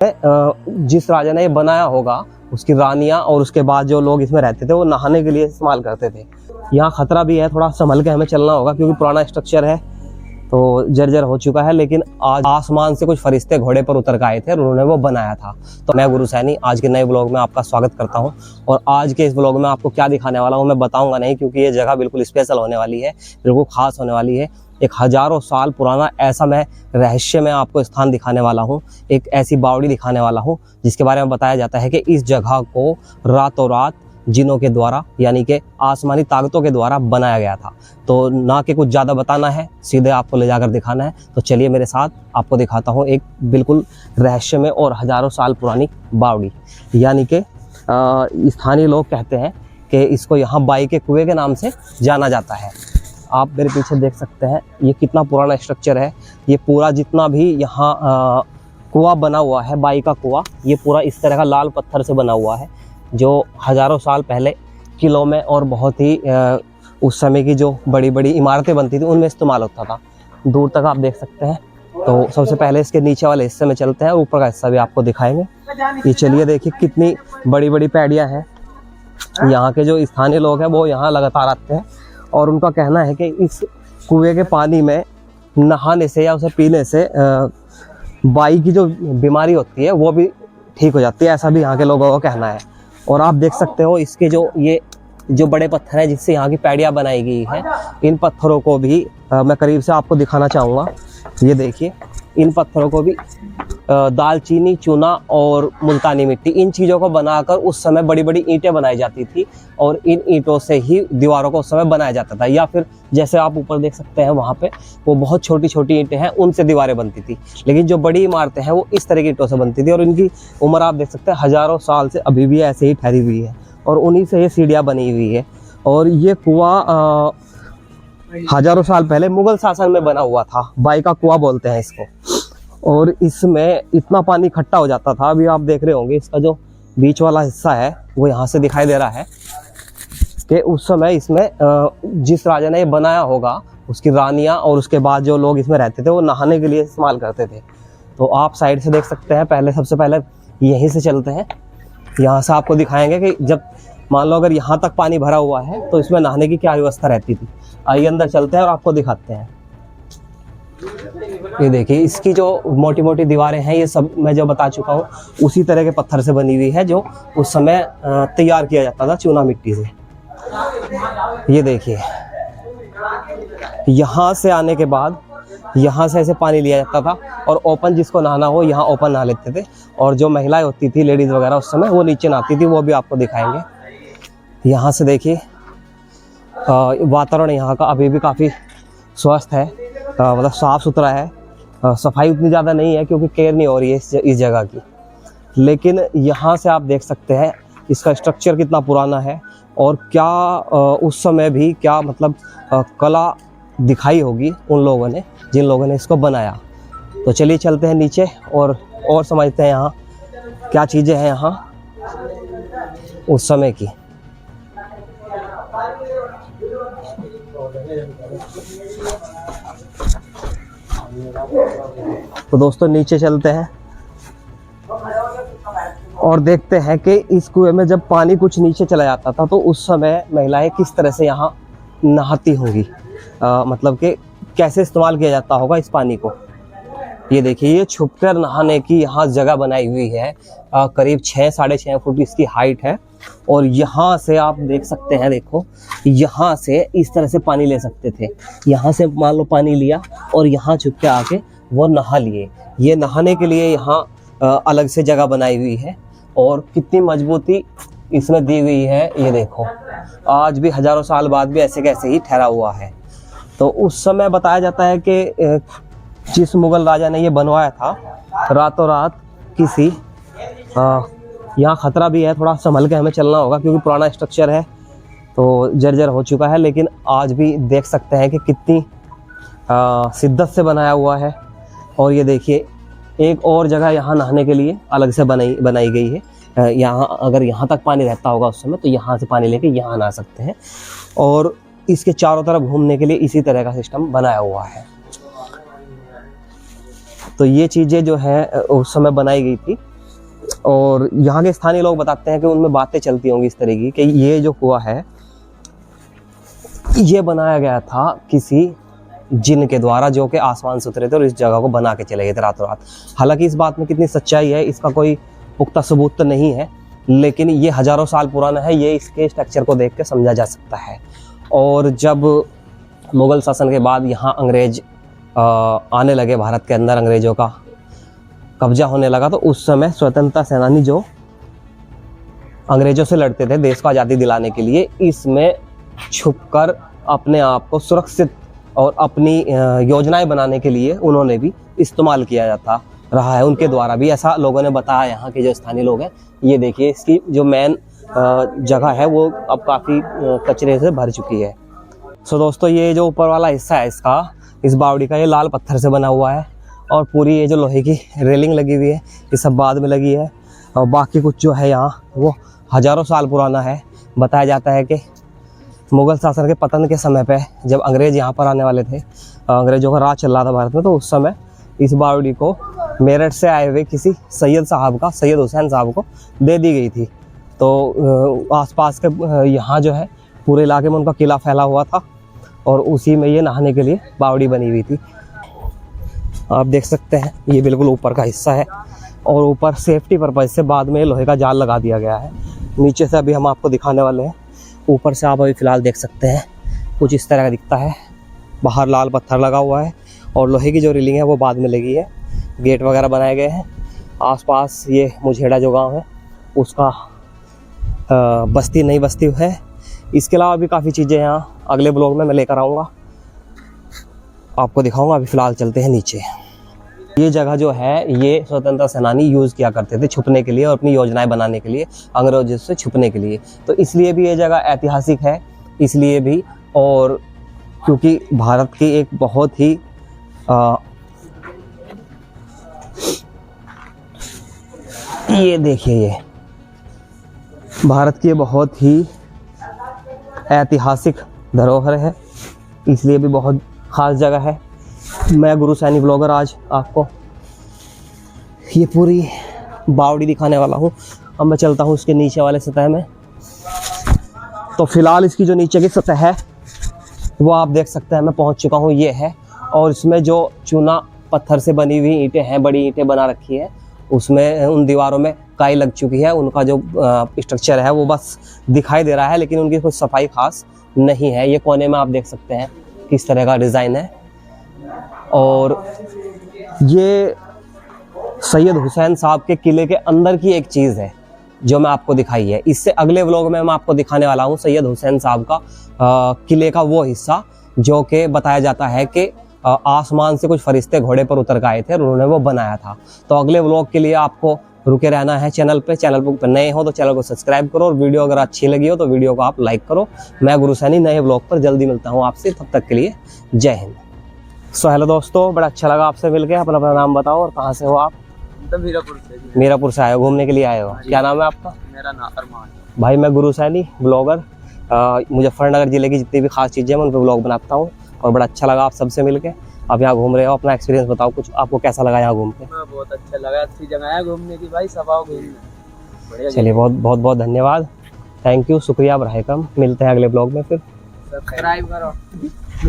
जिस राजा ने ये बनाया होगा उसकी रानियां और उसके बाद जो लोग इसमें रहते थे वो नहाने के लिए इस्तेमाल करते थे। यहाँ खतरा भी है, थोड़ा संभल के हमें चलना होगा क्योंकि पुराना स्ट्रक्चर है तो जर्जर हो चुका है। लेकिन आज आसमान से कुछ फरिश्ते घोड़े पर उतर के आए थे और उन्होंने वो बनाया था। तो मैं गुरु सैनी आज के नए ब्लॉग में आपका स्वागत करता हूं। और आज के इस ब्लॉग में आपको क्या दिखाने वाला हूं मैं बताऊंगा नहीं, क्योंकि ये जगह बिल्कुल स्पेशल होने वाली है, बिल्कुल खास होने वाली है। एक हजारों साल पुराना ऐसा मैं रहस्य में आपको स्थान दिखाने वाला हूँ, एक ऐसी बावड़ी दिखाने वाला हूँ जिसके बारे में बताया जाता है कि इस जगह को रातों रात जिनों के द्वारा यानी कि आसमानी ताकतों के द्वारा बनाया गया था। तो ना कि कुछ ज़्यादा बताना है, सीधे आपको ले जाकर दिखाना है। तो चलिए मेरे साथ आपको दिखाता हूँ एक बिल्कुल रहस्य में और हजारों साल पुरानी बावड़ी, यानी कि स्थानीय लोग कहते हैं कि इसको यहाँ बाई के कुएं के नाम से जाना जाता है। आप मेरे पीछे देख सकते हैं ये कितना पुराना स्ट्रक्चर है। ये पूरा जितना भी यहाँ कुआं बना हुआ है, बाई का कुआं, ये पूरा इस तरह का लाल पत्थर से बना हुआ है जो हजारों साल पहले किलों में और बहुत ही उस समय की जो बड़ी बड़ी इमारतें बनती थी उनमें इस्तेमाल होता था। दूर तक आप देख सकते हैं। तो सबसे पहले इसके नीचे वाले हिस्से में चलते हैं, ऊपर का हिस्सा भी आपको दिखाएंगे। ये चलिए देखिए कितनी बड़ी बड़ी पैड़ियाँ हैं। यहाँ के जो स्थानीय लोग हैं वो यहाँ लगातार आते हैं और उनका कहना है कि इस कुएं के पानी में नहाने से या उसे पीने से बाई की जो बीमारी होती है वो भी ठीक हो जाती है, ऐसा भी यहाँ के लोगों का कहना है। और आप देख सकते हो इसके जो बड़े पत्थर हैं जिससे यहाँ की पैड़ियाँ बनाई गई हैं, इन पत्थरों को भी मैं करीब से आपको दिखाना चाहूँगा। ये देखिए, इन पत्थरों को भी दालचीनी, चूना और मुल्तानी मिट्टी, इन चीज़ों को बनाकर उस समय बड़ी बड़ी ईंटें बनाई जाती थी और इन ईंटों से ही दीवारों को उस समय बनाया जाता था। या फिर जैसे आप ऊपर देख सकते हैं वहाँ पे वो बहुत छोटी छोटी ईंटें हैं, उनसे दीवारें बनती थी। लेकिन जो बड़ी इमारतें हैं वो इस तरह की ईंटों से बनती थी और इनकी उम्र आप देख सकते हैं हजारों साल से अभी भी ऐसे ही ठहरी हुई है और उन्हीं से ये सीढ़ियाँ बनी हुई है। और ये कुआं हजारों साल पहले मुगल शासन में बना हुआ था, बाई का कुआं बोलते हैं इसको। और इसमें इतना पानी इकट्ठा हो जाता था, अभी आप देख रहे होंगे इसका जो बीच वाला हिस्सा है वो यहाँ से दिखाई दे रहा है कि उस समय इसमें जिस राजा ने ये बनाया होगा उसकी रानियां और उसके बाद जो लोग इसमें रहते थे वो नहाने के लिए इस्तेमाल करते थे। तो आप साइड से देख सकते हैं। पहले सबसे पहले यहीं से चलते हैं, यहाँ से आपको दिखाएंगे कि जब मान लो अगर यहाँ तक पानी भरा हुआ है तो इसमें नहाने की क्या व्यवस्था रहती थी। आइए अंदर चलते हैं और आपको दिखाते हैं। ये देखिए, इसकी जो मोटी मोटी दीवारें हैं ये सब मैं जो बता चुका हूँ उसी तरह के पत्थर से बनी हुई है जो उस समय तैयार किया जाता था चूना मिट्टी से। ये देखिए, यहाँ से आने के बाद यहाँ से ऐसे पानी लिया जाता था और ओपन जिसको नहाना हो यहाँ ओपन नहा लेते थे। और जो महिलाएं होती थी, लेडीज़ वगैरह, उस समय वो नीचे नहाती थी, वो भी आपको दिखाएंगे। यहाँ से देखिए वातावरण यहाँ का अभी भी काफ़ी स्वस्थ है, मतलब साफ़ सुथरा है। सफाई उतनी ज़्यादा नहीं है क्योंकि केयर नहीं हो रही है इस जगह की। लेकिन यहाँ से आप देख सकते हैं इसका स्ट्रक्चर कितना पुराना है और क्या उस समय भी क्या मतलब कला दिखाई होगी उन लोगों ने जिन लोगों ने इसको बनाया। तो चलिए चलते हैं नीचे और समझते हैं यहाँ क्या चीज़ें हैं यहाँ उस समय की। तो दोस्तों नीचे चलते हैं और देखते हैं कि इस कुएं में जब पानी कुछ नीचे चला जाता था तो उस समय महिलाएं किस तरह से यहाँ नहाती होंगी, मतलब कि कैसे इस्तेमाल किया जाता होगा इस पानी को। ये देखिए, ये छुपकर नहाने की यहाँ जगह बनाई हुई है। करीब 6-6.5 फुट इसकी हाइट है और यहाँ से आप देख सकते हैं, देखो यहाँ से इस तरह से पानी ले सकते थे। यहाँ से मान लो पानी लिया और यहाँ छुप के आके वो नहा लिए। ये नहाने के लिए यहाँ अलग से जगह बनाई हुई है और कितनी मजबूती इसमें दी हुई है ये देखो, आज भी हजारों साल बाद भी ऐसे कैसे ही ठहरा हुआ है। तो उस समय बताया जाता है कि जिस मुगल राजा ने ये बनवाया था, रातों रात किसी यहाँ खतरा भी है, थोड़ा संभल के हमें चलना होगा क्योंकि पुराना स्ट्रक्चर है तो जर्जर हो चुका है। लेकिन आज भी देख सकते हैं कि कितनी शिद्दत से बनाया हुआ है। और ये देखिए, एक और जगह यहाँ नहाने के लिए अलग से बनाई गई है। यहाँ अगर यहाँ तक पानी रहता होगा उस समय तो यहाँ से पानी लेके यहाँ नहा सकते हैं। और इसके चारों तरफ घूमने के लिए इसी तरह का सिस्टम बनाया हुआ है। तो ये चीज़ें जो है उस समय बनाई गई थी और यहाँ के स्थानीय लोग बताते हैं कि उनमें बातें चलती होंगी इस तरह की कि ये जो कुआं है ये बनाया गया था किसी जिन के द्वारा, जो कि आसमान से उतरे थे और इस जगह को बना के चले गए थे रातों रात। हालांकि इस बात में कितनी सच्चाई है इसका कोई पुख्ता सबूत तो नहीं है, लेकिन ये हजारों साल पुराना है, ये इसके स्ट्रक्चर को देख के समझा जा सकता है। और जब मुगल शासन के बाद यहाँ अंग्रेज आने लगे भारत के अंदर, अंग्रेजों का कब्जा होने लगा, तो उस समय स्वतंत्रता सेनानी जो अंग्रेजों से लड़ते थे देश को आज़ादी दिलाने के लिए, इसमें छुपकर अपने आप को सुरक्षित और अपनी योजनाएं बनाने के लिए उन्होंने भी इस्तेमाल किया जाता रहा है उनके द्वारा भी, ऐसा लोगों ने बताया। यहाँ के जो स्थानीय लोग हैं, ये देखिए इसकी जो मेन जगह है वो अब काफ़ी कचरे से भर चुकी है। सो दोस्तों, ये जो ऊपर वाला हिस्सा है इसका, इस बावड़ी का, ये लाल पत्थर से बना हुआ है और पूरी ये जो लोहे की रेलिंग लगी हुई है ये सब बाद में लगी है। और बाकी कुछ जो है यहाँ वो हजारों साल पुराना है। बताया जाता है कि मुगल शासन के पतन के समय पे जब अंग्रेज यहाँ पर आने वाले थे, अंग्रेजों का राज चल रहा था भारत में, तो उस समय इस बावड़ी को मेरठ से आए हुए किसी सैयद साहब का, सैयद हुसैन साहब को दे दी गई थी। तो आसपास के यहाँ जो है पूरे इलाके में उनका किला फैला हुआ था और उसी में ये नहाने के लिए बावड़ी बनी हुई थी। आप देख सकते हैं ये बिल्कुल ऊपर का हिस्सा है और ऊपर सेफ्टी पर्पज से बाद में लोहे का जाल लगा दिया गया है। नीचे से अभी हम आपको दिखाने वाले हैं। ऊपर से आप अभी फ़िलहाल देख सकते हैं कुछ इस तरह का दिखता है। बाहर लाल पत्थर लगा हुआ है और लोहे की जो रेलिंग है वो बाद में लगी है। गेट वगैरह बनाए गए हैं। आसपास ये मुझेड़ा जो गांव है उसका बस्ती, नई बस्ती है। इसके अलावा भी काफ़ी चीज़ें यहाँ अगले ब्लॉग में मैं लेकर आऊँगा, आपको दिखाऊंगा। अभी फ़िलहाल चलते हैं नीचे। ये जगह जो है ये स्वतंत्रता सेनानी यूज़ किया करते थे छुपने के लिए और अपनी योजनाएं बनाने के लिए, अंग्रेजों से छुपने के लिए। तो इसलिए भी ये जगह ऐतिहासिक है, इसलिए भी, और क्योंकि भारत की एक बहुत ही ये देखिए, ये भारत की बहुत ही ऐतिहासिक धरोहर है, इसलिए भी बहुत ख़ास जगह है। मैं गुरु सैनी ब्लॉगर आज आपको ये पूरी बावड़ी दिखाने वाला हूँ। अब मैं चलता हूँ उसके नीचे वाले सतह में। तो फिलहाल इसकी जो नीचे की सतह है वो आप देख सकते हैं, मैं पहुँच चुका हूँ, ये है। और इसमें जो चूना पत्थर से बनी हुई ईंटें हैं, बड़ी ईंटें बना रखी हैं, उसमें उन दीवारों में काई लग चुकी है। उनका जो स्ट्रक्चर है वो बस दिखाई दे रहा है, लेकिन उनकी कोई सफाई खास नहीं है। ये कोने में आप देख सकते हैं किस तरह का डिज़ाइन है। और ये सैयद हुसैन साहब के किले के अंदर की एक चीज़ है जो मैं आपको दिखाई है। इससे अगले व्लॉग में मैं आपको दिखाने वाला हूँ सैयद हुसैन साहब का किले का वो हिस्सा जो कि बताया जाता है कि आसमान से कुछ फरिश्ते घोड़े पर उतर के आए थे और उन्होंने वो बनाया था। तो अगले व्लॉग के लिए आपको रुके रहना है चैनल पर नए हो तो चैनल को सब्सक्राइब करो, और वीडियो अगर अच्छी लगी हो तो वीडियो को आप लाइक करो। मैं गुरु सैनी नए व्लॉग पर जल्दी मिलता हूँ आपसे, तब तक के लिए जय हिंद। सो हेलो दोस्तों, बड़ा अच्छा लगा आपसे मिलके। अपना नाम बताओ और कहाँ से हो आप? मीरापुर से आए हो, घूमने के लिए आए हो। क्या नाम है आपका? मेरा नाम अरमान। भाई मैं गुरु सैनी ब्लॉगर, मुजफ्फरनगर ज़िले की जितनी भी खास चीज़ें मैं उन पर ब्लॉग बनाता हूँ और बड़ा अच्छा लगा आप सबसे मिलके। आप यहाँ घूम रहे हो, अपना एक्सपीरियंस बताओ कुछ, आपको कैसा लगा यहाँ घूम के? बहुत अच्छा लगा, अच्छी जगह है घूमने की भाई, सब आओ घूमने। चलिए बहुत बहुत धन्यवाद, थैंक यू, शुक्रिया, बरहकम। मिलते हैं अगले ब्लॉग में फिर। सब्सक्राइब करो।